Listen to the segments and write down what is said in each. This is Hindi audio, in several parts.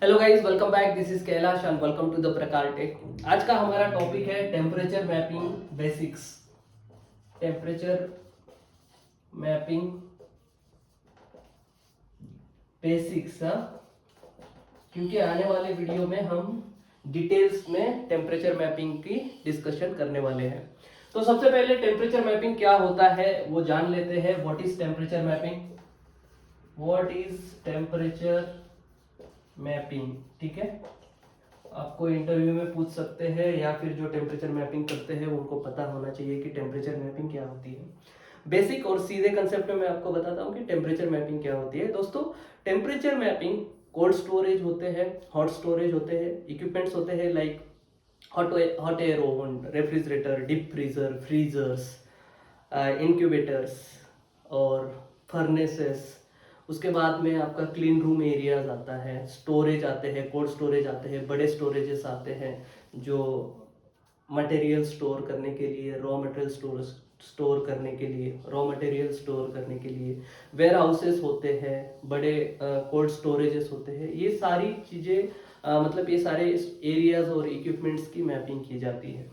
Hello guys, welcome back. This is Kailash and welcome to the Prakar tech. आज का हमारा टॉपिक है temperature mapping basics. Temperature mapping basics, हाँ, क्योंकि आने वाले वीडियो में हम डिटेल्स में टेम्परेचर मैपिंग की डिस्कशन करने वाले हैं। तो सबसे पहले टेम्परेचर मैपिंग क्या होता है वो जान लेते हैं। What is temperature mapping? What is temperature mapping? ठीक है, आपको इंटरव्यू में पूछ सकते हैं या फिर जो टेम्परेचर मैपिंग करते हैं उनको पता होना चाहिए कि टेम्परेचर मैपिंग क्या होती है। बेसिक और सीधे कंसेप्ट में मैं आपको बताता हूँ कि टेम्परेचर मैपिंग क्या होती है। दोस्तों, टेम्परेचर मैपिंग कोल्ड स्टोरेज होते हैं, हॉट स्टोरेज होते हैं, इक्विपमेंट्स होते हैं like hot air oven, refrigerator, deep freezer, freezers, incubators और फर्नेसेस। उसके बाद में आपका क्लीन रूम एरियाज आता है, स्टोरेज आते हैं, कोल्ड स्टोरेज आते हैं, बड़े स्टोरेजेस आते हैं जो मटेरियल स्टोर करने के लिए, रॉ मटेरियल स्टोर करने के लिए, रॉ मटेरियल स्टोर करने के लिए, वेयर हाउसेस होते हैं, बड़े कोल्ड स्टोरेजेस होते हैं। ये सारी चीज़ें मतलब ये सारे एरियाज और इक्विपमेंट्स की मैपिंग की जाती है।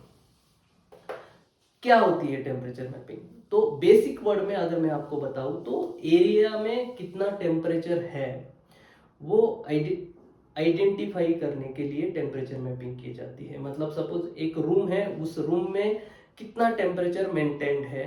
क्या होती है टेम्परेचर मैपिंग? तो बेसिक वर्ड में अगर मैं आपको बताऊं तो एरिया में कितना टेम्परेचर है वो आइडेंटिफाई करने के लिए टेम्परेचर मैपिंग की जाती है। मतलब सपोज एक रूम है, उस रूम में कितना टेम्परेचर मेंटेन्ड है।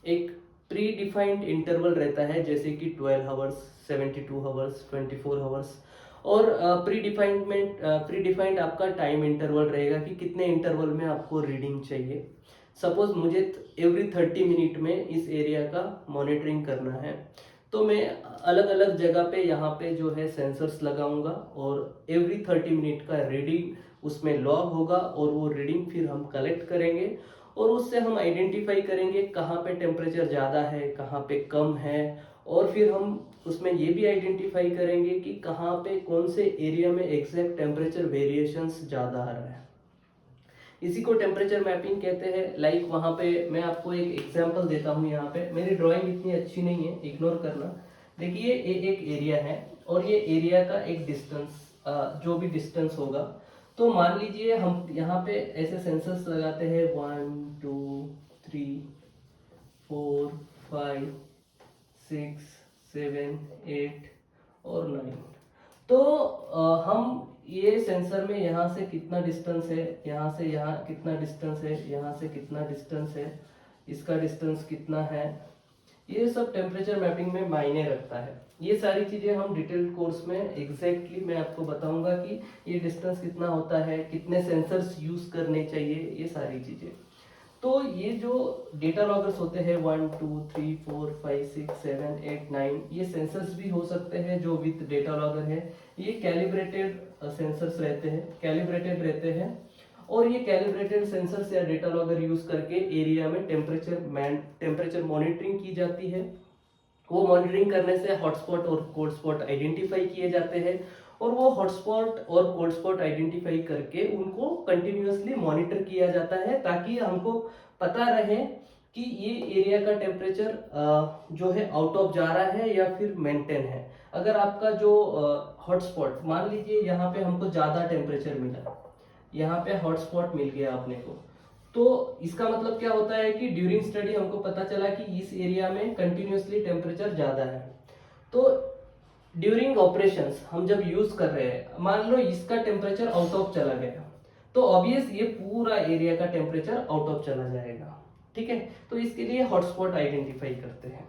एक प्री डिफाइंड इंटरवल रहता है जैसे कि 12 आवर्स, 72 आवर्स, 24 आवर्स। और प्री डिफाइंड आपका टाइम इंटरवल रहेगा कि कितने इंटरवल में आपको रीडिंग चाहिए। सपोज मुझे एवरी 30 मिनट में इस एरिया का मॉनिटरिंग करना है, तो मैं अलग अलग जगह पे यहाँ पे जो है सेंसर्स लगाऊंगा और एवरी 30 मिनट का रीडिंग उसमें लॉग होगा और वो रीडिंग फिर हम कलेक्ट करेंगे और उससे हम आइडेंटिफाई करेंगे कहाँ पे टेम्परेचर ज़्यादा है, कहाँ पे कम है। और फिर हम उसमें ये भी आइडेंटिफाई करेंगे कि कहाँ पे कौन से एरिया में एग्जैक्ट टेम्परेचर वेरिएशंस ज़्यादा आ रहा है। इसी को टेम्परेचर मैपिंग कहते हैं। लाइक वहाँ पे मैं आपको एक एग्जांपल देता हूँ। यहाँ पे मेरी ड्राइंग इतनी अच्छी नहीं है, इग्नोर करना। देखिए ये एक एरिया है और ये एरिया का एक डिस्टेंस, जो भी डिस्टेंस होगा, तो मान लीजिए हम यहाँ पे ऐसे सेंसर्स लगाते हैं 1 2 3 4 5 6 7 8 और 9। तो हम ये सेंसर में यहाँ से कितना डिस्टेंस है, यहाँ से यहाँ कितना डिस्टेंस है, यहाँ से कितना डिस्टेंस है, इसका डिस्टेंस कितना है, ये सब टेम्परेचर मैपिंग में मायने रखता है। ये सारी चीज़ें हम डिटेल्ड कोर्स में एग्जैक्टली मैं आपको बताऊंगा कि ये डिस्टेंस कितना होता है, कितने सेंसर्स यूज करने चाहिए, ये सारी चीज़ें। तो ये जो डेटा लॉगर्स होते हैं 1 2 3 4 5 6 7 8 9, ये सेंसर्स भी हो सकते हैं जो विद डेटा लॉगर है। ये कैलिब्रेटेड सेंसर्स रहते हैं, कैलिब्रेटेड रहते हैं। और ये कैलिब्रेटेड सेंसर्स या डेटा लॉगर यूज करके एरिया में टेम्परेचर मॉनिटरिंग की जाती है। वो मॉनिटरिंग करने से हॉटस्पॉट और कोल्ड स्पॉट आइडेंटिफाई किए जाते हैं और वो हॉटस्पॉट और कोल्ड स्पॉट आइडेंटिफाई करके उनको कंटिन्यूअसली मॉनिटर किया जाता है ताकि हमको पता रहे कि ये एरिया का टेम्परेचर जो है आउट ऑफ जा रहा है या फिर मेंटेन है। अगर आपका जो हॉटस्पॉट, मान लीजिए यहाँ पे हमको ज़्यादा टेम्परेचर मिला, यहाँ पे हॉटस्पॉट मिल गया अपने को, तो इसका मतलब क्या होता है कि ड्यूरिंग स्टडी हमको पता चला कि इस एरिया में कंटिन्यूसली टेम्परेचर ज़्यादा है। तो ड्यूरिंग ऑपरेशंस हम जब यूज कर रहे हैं, मान लो इसका टेम्परेचर आउट ऑफ चला गया, तो ऑब्वियस ये पूरा एरिया का टेम्परेचर आउट ऑफ चला जाएगा। ठीक है, तो इसके लिए हॉटस्पॉट आइडेंटिफाई करते हैं।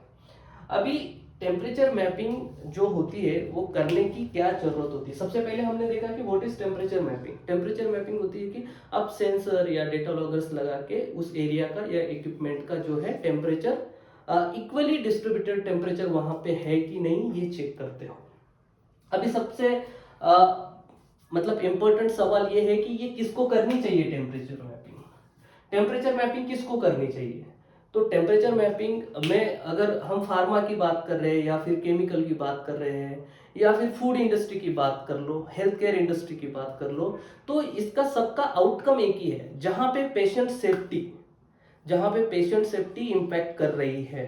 अभी टेम्परेचर मैपिंग जो होती है वो करने की क्या जरूरत होती है? सबसे पहले हमने देखा कि what is temperature mapping. Temperature mapping होती है कि आप सेंसर या डेटा लॉगर्स लगा के उस एरिया का या इक्विपमेंट का जो है टेम्परेचर, इक्वली डिस्ट्रीब्यूटेड टेम्परेचर वहां पे है कि नहीं ये चेक करते हो। अभी सबसे मतलब इम्पोर्टेंट सवाल ये है कि ये किसको करनी चाहिए टेम्परेचर मैपिंग? टेम्परेचर मैपिंग किसको करनी चाहिए? तो टेम्परेचर मैपिंग में अगर हम फार्मा की बात कर रहे हैं या फिर केमिकल की बात कर रहे हैं या फिर फूड इंडस्ट्री की बात कर लो, हेल्थ केयर इंडस्ट्री की बात कर लो, तो इसका सबका आउटकम एक ही है। जहां पे पेशेंट सेफ्टी इंपैक्ट कर रही है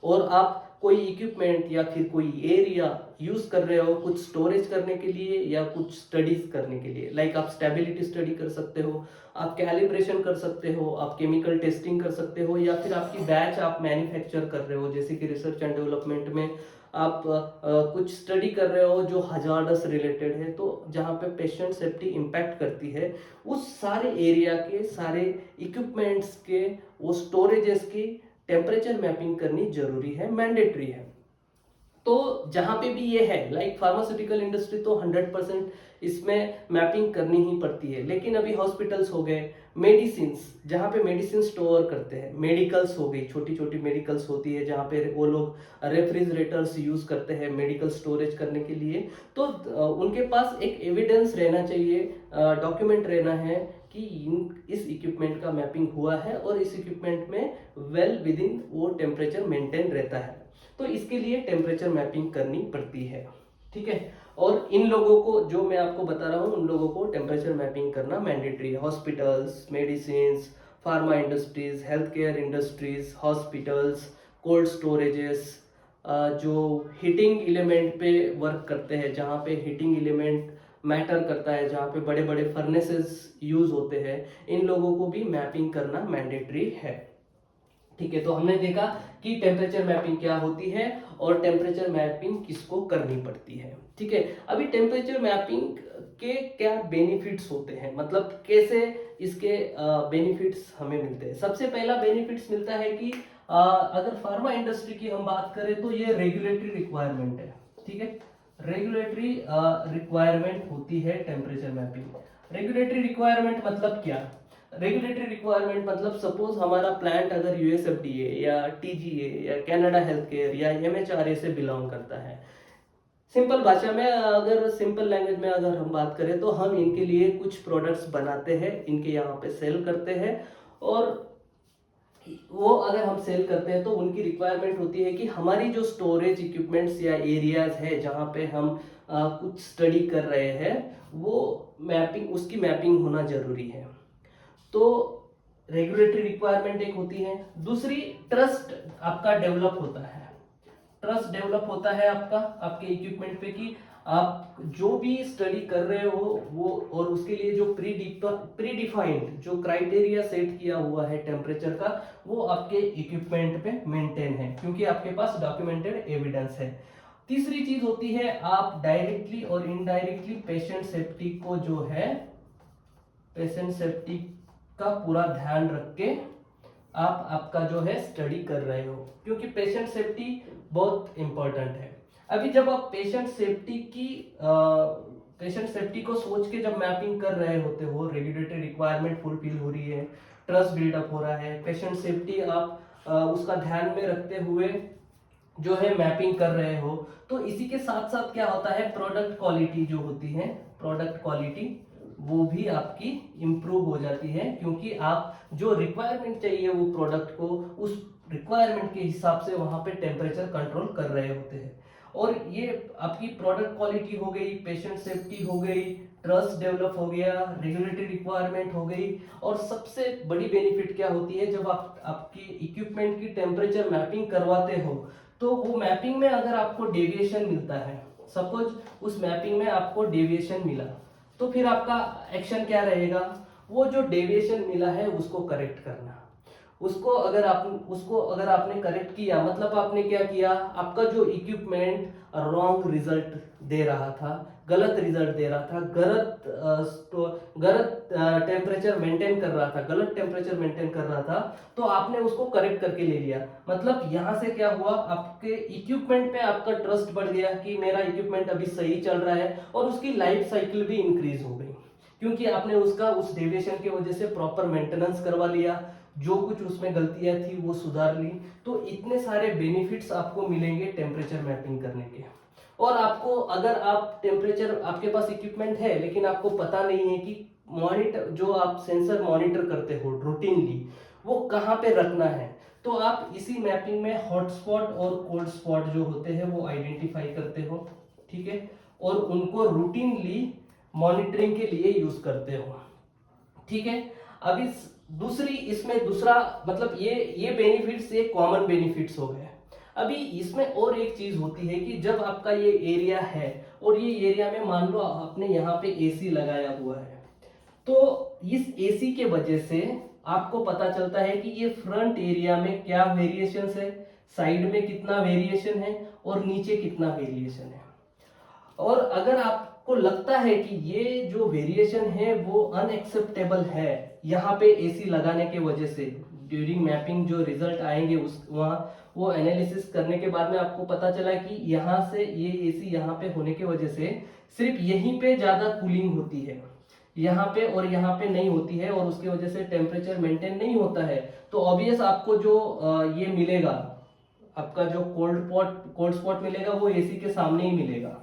और आप कोई इक्विपमेंट या फिर कोई एरिया यूज कर रहे हो कुछ स्टोरेज करने के लिए या कुछ स्टडीज करने के लिए, लाइक आप स्टेबिलिटी स्टडी कर सकते हो, आप कैलिब्रेशन कर सकते हो, आप केमिकल टेस्टिंग कर सकते हो, या फिर आपकी बैच आप मैन्युफैक्चर कर रहे हो, जैसे कि रिसर्च एंड डेवलपमेंट में आप कुछ स्टडी कर रहे हो जो हजार्डस रिलेटेड है, तो जहाँ पे पेशेंट सेफ्टी इम्पैक्ट करती है, उस सारे एरिया के सारे इक्विपमेंट्स के वो स्टोरेजेस की टेम्परेचर मैपिंग करनी जरूरी है, मैंडेटरी है। तो जहाँ पे भी ये है, लाइक फार्मास्यूटिकल इंडस्ट्री तो 100% इसमें मैपिंग करनी ही पड़ती है, लेकिन अभी हॉस्पिटल्स हो गए, मेडिसिन जहाँ पे मेडिसिन स्टोर करते हैं, मेडिकल्स हो गई, छोटी छोटी मेडिकल्स होती है जहाँ पे वो लोग रेफ्रिजरेटर्स यूज करते हैं मेडिकल स्टोरेज करने के लिए, तो उनके पास एक एविडेंस रहना चाहिए, डॉक्यूमेंट रहना है कि इस इक्विपमेंट का मैपिंग हुआ है और इस इक्विपमेंट में वेल विद इन वो टेम्परेचर मेंटेन रहता है, तो इसके लिए टेम्परेचर मैपिंग करनी पड़ती है, ठीक है। और इन लोगों को जो मैं आपको बता रहा हूँ उन लोगों को टेम्परेचर मैपिंग करना मैंडेटरी है, hospitals, medicine, pharma industries, health care industries, hospitals, cold storages, जो हीटिंग एलिमेंट पे वर्क करते हैं, जहाँ पे हीटिंग एलिमेंट मैटर करता है, जहाँ पे बड़े बड़े फर्नेसेस यूज होते हैं, इन लोगों को भी मैपिंग करना मैंडेटरी है, ठीक है। तो हमने देखा कि टेम्परेचर मैपिंग क्या होती है और टेम्परेचर मैपिंग किसको करनी पड़ती है, ठीक है। अभी टेम्परेचर मैपिंग के क्या बेनिफिट्स होते हैं, मतलब कैसे इसके बेनिफिट्स हमें मिलते हैं। सबसे पहला बेनिफिट्स मिलता है कि अगर फार्मा इंडस्ट्री की हम बात करें तो ये रेगुलेटरी रिक्वायरमेंट है, ठीक है। रेगुलेटरी रिक्वायरमेंट होती है टेम्परेचर मैपिंग। रेगुलेटरी रिक्वायरमेंट मतलब क्या? रेगुलेटरी रिक्वायरमेंट मतलब सपोज हमारा प्लांट अगर यूएसएफडीए या टीजीए या कनाडा हेल्थ केयर या एमएचआरए से बिलोंग करता है, सिंपल भाषा में, अगर सिंपल लैंग्वेज में अगर हम बात करें तो हम इनके लिए कुछ प्रोडक्ट्स बनाते हैं, इनके यहाँ पे सेल करते हैं, और वो अगर हम सेल करते हैं तो उनकी रिक्वायरमेंट होती है कि हमारी जो स्टोरेज इक्विपमेंट्स या एरियाज है जहाँ पे हम कुछ स्टडी कर रहे हैं, वो मैपिंग, उसकी मैपिंग होना जरूरी है। तो रेगुलेटरी रिक्वायरमेंट एक होती है। दूसरी, ट्रस्ट आपका डेवलप होता है, ट्रस्ट डेवलप होता है आपका आपके इक्विपमेंट पे कि आप जो भी स्टडी कर रहे हो वो, और उसके लिए जो प्री डिफाइंड जो क्राइटेरिया सेट किया हुआ है टेम्परेचर का, वो आपके इक्विपमेंट पे मेंटेन है, क्योंकि आपके पास डॉक्यूमेंटेड एविडेंस है। तीसरी चीज होती है, आप डायरेक्टली और इनडायरेक्टली पेशेंट सेफ्टी को जो है, पेशेंट सेफ्टी का पूरा ध्यान रख के आप आपका जो है स्टडी कर रहे हो, क्योंकि पेशेंट सेफ्टी बहुत इंपॉर्टेंट है। अभी जब आप पेशेंट सेफ्टी को सोच के जब मैपिंग कर रहे होते हो, रेगुलेटरी रिक्वायरमेंट फुलफिल हो रही है, ट्रस्ट बिल्डअप हो रहा है, पेशेंट सेफ्टी आप उसका ध्यान में रखते हुए जो है मैपिंग कर रहे हो, तो इसी के साथ साथ क्या होता है, प्रोडक्ट क्वालिटी जो होती है, प्रोडक्ट क्वालिटी वो भी आपकी इम्प्रूव हो जाती है, क्योंकि आप जो रिक्वायरमेंट चाहिए वो प्रोडक्ट को, उस रिक्वायरमेंट के हिसाब से वहां पे टेम्परेचर कंट्रोल कर रहे होते हैं। और ये आपकी प्रोडक्ट क्वालिटी हो गई, पेशेंट सेफ्टी हो गई, ट्रस्ट डेवलप हो गया, रेगुलेटरी रिक्वायरमेंट हो गई, और सबसे बड़ी बेनिफिट क्या होती है, जब आप आपकी इक्विपमेंट की टेम्परेचर मैपिंग करवाते हो, तो वो मैपिंग में अगर आपको डेविएशन मिलता है, सपोज उस मैपिंग में आपको डेविएशन मिला, तो फिर आपका एक्शन क्या रहेगा, वो जो डेविएशन मिला है उसको करेक्ट करना। उसको अगर आपने करेक्ट किया, मतलब आपने क्या किया, आपका जो इक्विपमेंट रॉन्ग रिजल्ट दे रहा था, गलत रिजल्ट दे रहा था, गलत टेम्परेचर मेंटेन कर रहा था, गलत टेम्परेचर मेंटेन कर रहा था, तो आपने उसको करेक्ट करके ले लिया। मतलब यहाँ से क्या हुआ, आपके इक्विपमेंट पे आपका ट्रस्ट बढ़ गया कि मेरा इक्विपमेंट अभी सही चल रहा है, और उसकी लाइफ साइकिल भी इंक्रीज हो गई, क्योंकि आपने उसका उस डेविएशन की वजह से प्रॉपर मेंटेनेंस करवा लिया, जो कुछ उसमें गलतियां थी वो सुधार ली। तो इतने सारे बेनिफिट्स आपको मिलेंगे टेम्परेचर मैपिंग करने के। और आपको, अगर आप टेम्परेचर, आपके पास इक्विपमेंट है लेकिन आपको पता नहीं है कि मॉनिटर, जो आप सेंसर मॉनिटर करते हो रूटीनली, वो कहाँ पे रखना है, तो आप इसी मैपिंग में हॉटस्पॉट और कोल्ड स्पॉट जो होते हैं वो आइडेंटिफाई करते हो, ठीक है, और उनको रूटीनली मॉनिटरिंग के लिए यूज करते हो, ठीक है। अब इसमें दूसरा मतलब ये बेनिफिट्स, ये कॉमन बेनिफिट्स हो गए। अभी इसमें और एक चीज होती है कि जब आपका ये एरिया है और ये एरिया में मान लो आपने यहाँ पे एसी लगाया हुआ है, तो इस एसी के वजह से आपको पता चलता है कि ये फ्रंट एरिया में क्या वेरिएशन है, साइड में कितना वेरिएशन है और नीचे कितना वेरिएशन है। और अगर आपको लगता है कि ये जो वेरिएशन है वो अनएक्सेप्टेबल है यहाँ पे एसी लगाने के वजह से, ड्यूरिंग मैपिंग जो रिजल्ट आएंगे उस वहाँ वो एनालिसिस करने के बाद में आपको पता चला कि यहाँ से ये एसी यहाँ पे होने की वजह से सिर्फ यहीं पे ज्यादा कूलिंग होती है, यहाँ पे और यहाँ पे नहीं होती है, और उसकी वजह से टेम्परेचर मेंटेन नहीं होता है, तो ऑब्वियस आपको जो ये मिलेगा, आपका जो कोल्ड स्पॉट मिलेगा वो एसी के सामने ही मिलेगा।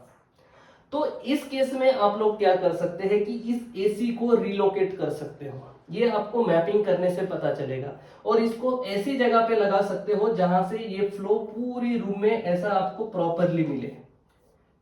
तो इस केस में आप लोग क्या कर सकते हैं कि इस एसी को रिलोकेट कर सकते हो, ये आपको मैपिंग करने से पता चलेगा, और इसको ऐसी जगह पे लगा सकते हो जहां से ये फ्लो पूरी रूम में ऐसा आपको प्रॉपरली मिले।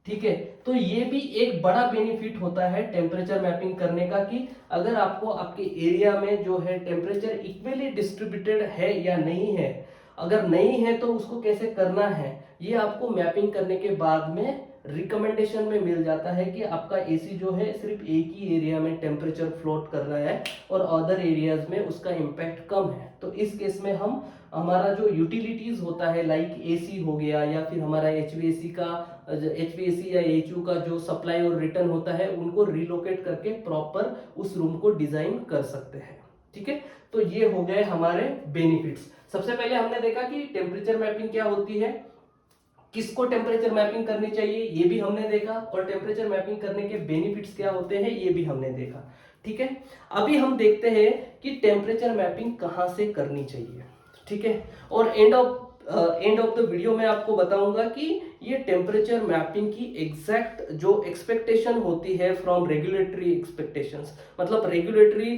ठीक है, तो ये भी एक बड़ा बेनिफिट होता है टेम्परेचर मैपिंग करने का कि अगर आपको आपके एरिया में जो है टेम्परेचर इक्वली डिस्ट्रीब्यूटेड है या नहीं है, अगर नहीं है तो उसको कैसे करना है, ये आपको मैपिंग करने के बाद में रिकमेंडेशन में मिल जाता है कि आपका एसी जो है सिर्फ एक ही एरिया में टेम्परेचर फ्लोट कर रहा है और अदर एरियाज में उसका इम्पैक्ट कम है। तो इस केस में हम हमारा जो यूटिलिटीज होता है लाइक एसी हो गया या फिर हमारा एचवीएसी या एचयू का जो सप्लाई और रिटर्न होता है उनको रिलोकेट करके प्रॉपर उस रूम को डिजाइन कर सकते हैं। ठीक है, तो ये हो गए हमारे बेनिफिट्स। सबसे पहले हमने देखा कि टेम्परेचर मैपिंग क्या होती है, किसको टेम्परेचर मैपिंग करनी चाहिए ये भी हमने देखा, और टेम्परेचर मैपिंग करने के बेनिफिट्स क्या होते हैं ये भी हमने देखा। ठीक है, अभी हम देखते हैं कि टेम्परेचर मैपिंग कहाँ से करनी चाहिए। ठीक है, और एंड ऑफ द वीडियो में आपको बताऊंगा कि ये टेम्परेचर मैपिंग की एग्जैक्ट जो एक्सपेक्टेशन होती है फ्रॉम रेगुलेटरी एक्सपेक्टेशंस, मतलब रेगुलेटरी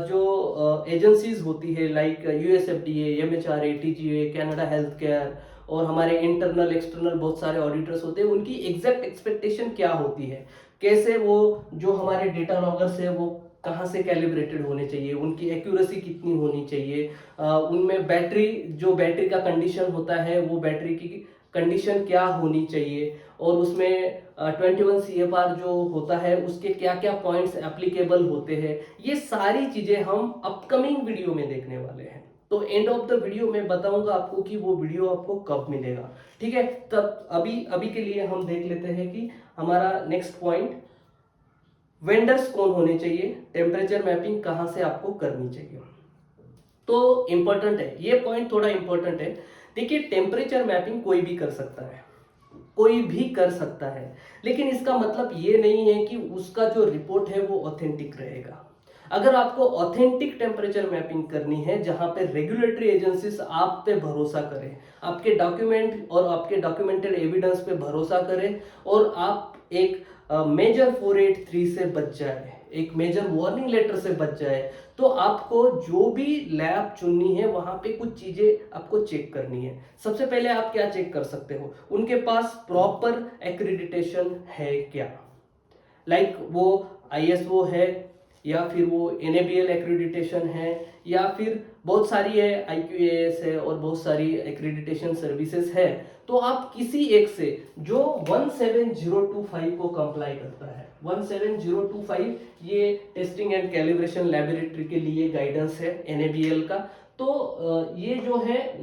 जो एजेंसीज होती है like USFDA, MHRA, TGA, Canada health care और हमारे इंटरनल एक्सटर्नल बहुत सारे ऑडिटर्स होते हैं, उनकी एग्जैक्ट एक्सपेक्टेशन क्या होती है, कैसे वो जो हमारे डेटा लॉगर्स है वो कहाँ से कैलिब्रेटेड होने चाहिए, उनकी एक्यूरेसी कितनी होनी चाहिए, उनमें बैटरी का कंडीशन होता है वो बैटरी की कंडीशन क्या होनी चाहिए, और उसमें 21 CFR जो होता है उसके क्या क्या पॉइंट्स एप्लीकेबल होते हैं, ये सारी चीजें हम अपकमिंग वीडियो में देखने वाले हैं। तो एंड ऑफ द वीडियो में बताऊंगा आपको कि वो वीडियो आपको कब मिलेगा। ठीक है, तब अभी के लिए हम देख लेते हैं कि हमारा नेक्स्ट पॉइंट वेंडर्स कौन होने चाहिए, टेम्परेचर मैपिंग कहां से आपको करनी चाहिए। तो इंपॉर्टेंट है ये पॉइंट, थोड़ा इंपॉर्टेंट है। देखिए, टेम्परेचर मैपिंग कोई भी कर सकता है, कोई भी कर सकता है, लेकिन इसका मतलब ये नहीं है कि उसका जो रिपोर्ट है वो ऑथेंटिक रहेगा। अगर आपको ऑथेंटिक टेम्परेचर मैपिंग करनी है जहां पे रेगुलेटरी एजेंसीज आप पे भरोसा करें, आपके डॉक्यूमेंट और आपके डॉक्यूमेंटेड एविडेंस पे भरोसा करें, और आप एक मेजर 483 से बच जाए, एक मेजर वार्निंग लेटर से बच जाए, तो आपको जो भी लैब चुननी है वहां पे कुछ चीजें आपको चेक करनी है। सबसे पहले आप क्या चेक कर सकते हो, उनके पास प्रॉपर एक्रेडिटेशन है क्या, लाइक वो ISO है या फिर वो NABL एक्रेडिटेशन है या फिर बहुत सारी है IQAS है और बहुत सारी एक्रेडिटेशन सर्विसेज है। तो आप किसी एक से जो 17025 को कंप्लाई करता है, 17025 ये टेस्टिंग एंड कैलिब्रेशन लैबोरेटरी के लिए गाइडेंस है NABL का, तो ये जो है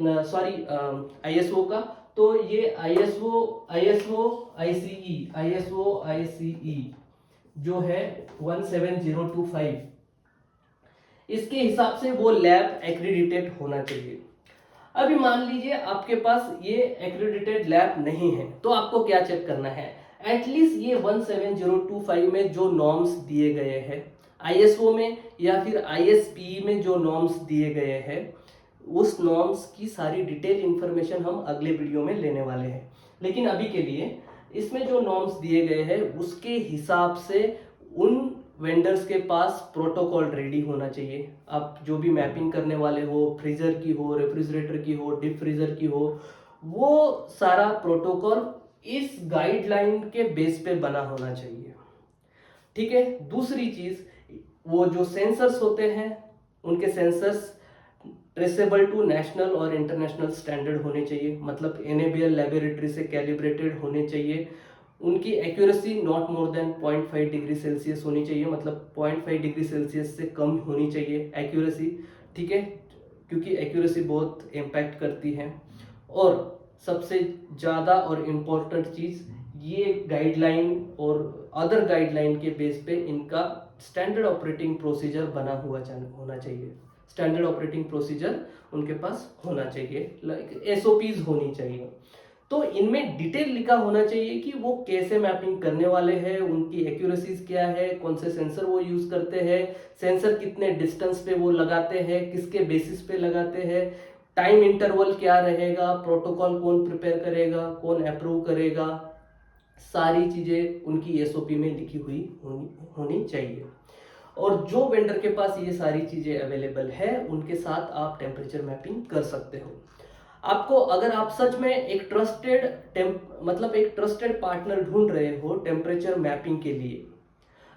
ISO का, तो ये ISO ICE जो है 17025, इसके हिसाब से वो लैब एक्रेडिटेड होना चाहिए। अभी मान लीजिए आपके पास ये एक्रेडिटेड लैब नहीं है, तो आपको क्या चेक करना है, एटलीस्ट ये 17025 में जो नॉर्म्स दिए गए हैं, ISO में या फिर ISPE में जो नॉर्म्स दिए गए हैं, उस नॉर्म्स की सारी डिटेल इंफॉर्मेशन हम अगले वीडियो में लेने वाले हैं। लेकिन अभी के लिए इसमें जो नॉर्म्स दिए गए हैं उसके हिसाब से उन वेंडर्स के पास प्रोटोकॉल रेडी होना चाहिए। आप जो भी मैपिंग करने वाले हो, फ्रीजर की हो, रेफ्रिजरेटर की हो, डीप फ्रीजर की हो, वो सारा प्रोटोकॉल इस गाइडलाइन के बेस पे बना होना चाहिए। ठीक है, दूसरी चीज, वो जो सेंसर्स होते हैं उनके सेंसर्स ट्रेसेबल टू नेशनल और इंटरनेशनल स्टैंडर्ड होने चाहिए, मतलब एनएबीएल लेबोरेटरी से कैलिब्रेटेड होने चाहिए। उनकी accuracy not more than 0.5 degree Celsius होनी चाहिए, मतलब 0.5 डिग्री सेल्सियस से कम होनी चाहिए एक्यूरेसी, ठीक है, क्योंकि एक्यूरेसी बहुत इम्पैक्ट करती है। और सबसे ज़्यादा और इम्पोर्टेंट चीज़, ये गाइडलाइन और अदर गाइडलाइन के बेस पे इनका स्टैंडर्ड ऑपरेटिंग प्रोसीजर बना हुआ होना चाहिए। स्टैंडर्ड ऑपरेटिंग प्रोसीजर उनके पास होना चाहिए, लाइक एसओपीज होनी चाहिए। तो इनमें डिटेल लिखा होना चाहिए कि वो कैसे मैपिंग करने वाले हैं, उनकी एक्यूरेसीज क्या है, कौन से सेंसर वो यूज करते हैं, सेंसर कितने डिस्टेंस पे वो लगाते हैं, किसके बेसिस पे लगाते हैं, टाइम इंटरवल क्या रहेगा, प्रोटोकॉल कौन प्रिपेयर करेगा, कौन अप्रूव करेगा, सारी चीजें उनकी एसओपी में लिखी हुई होनी चाहिए। और जो वेंडर के पास ये सारी चीजें अवेलेबल है उनके साथ आप टेम्परेचर मैपिंग कर सकते हो। आपको, अगर आप सच में एक ट्रस्टेड पार्टनर ढूंढ रहे हो टेम्परेचर मैपिंग के लिए,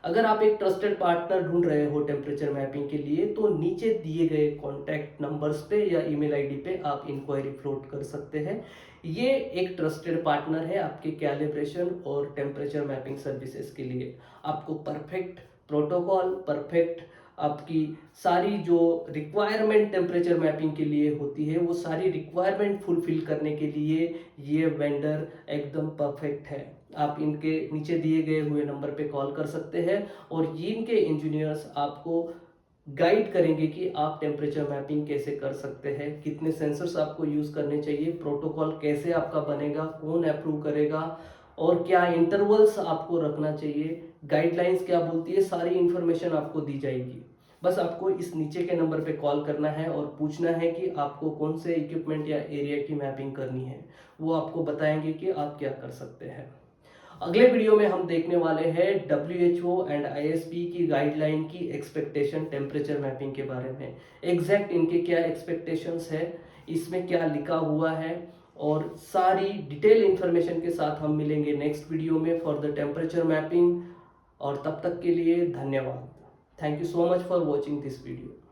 अगर आप एक ट्रस्टेड पार्टनर ढूंढ रहे हो टेम्परेचर मैपिंग के लिए, तो नीचे दिए गए कॉन्टैक्ट नंबर्स पे या ईमेल आईडी पे आप इंक्वायरी फ्लोट कर सकते हैं। ये एक ट्रस्टेड पार्टनर है आपके कैलिब्रेशन और टेम्परेचर मैपिंग सर्विसेज के लिए। आपको परफेक्ट प्रोटोकॉल, परफेक्ट आपकी सारी जो रिक्वायरमेंट टेम्परेचर मैपिंग के लिए होती है, वो सारी रिक्वायरमेंट फुलफिल करने के लिए ये वेंडर एकदम परफेक्ट है। आप इनके नीचे दिए गए हुए नंबर पे कॉल कर सकते हैं और इनके इंजीनियर्स आपको गाइड करेंगे कि आप टेम्परेचर मैपिंग कैसे कर सकते हैं, कितने सेंसर्स आपको यूज करने चाहिए, प्रोटोकॉल कैसे आपका बनेगा, कौन अप्रूव करेगा, और क्या इंटरवल्स आपको रखना चाहिए, गाइडलाइंस क्या बोलती है, सारी इंफॉर्मेशन आपको दी जाएगी। बस आपको इस नीचे के नंबर पे कॉल करना है और पूछना है कि आपको कौन से इक्विपमेंट या एरिया की मैपिंग करनी है, वो आपको बताएंगे कि आप क्या कर सकते हैं। अगले वीडियो में हम देखने वाले हैं WHO एंड ISP की गाइडलाइन की एक्सपेक्टेशन टेम्परेचर मैपिंग के बारे में। एग्जैक्ट इनके क्या एक्सपेक्टेशंस है, इसमें क्या लिखा हुआ है, और सारी डिटेल इंफॉर्मेशन के साथ हम मिलेंगे नेक्स्ट वीडियो में फॉर द टेम्परेचर मैपिंग। और तब तक के लिए धन्यवाद। Thank you so much for watching this video.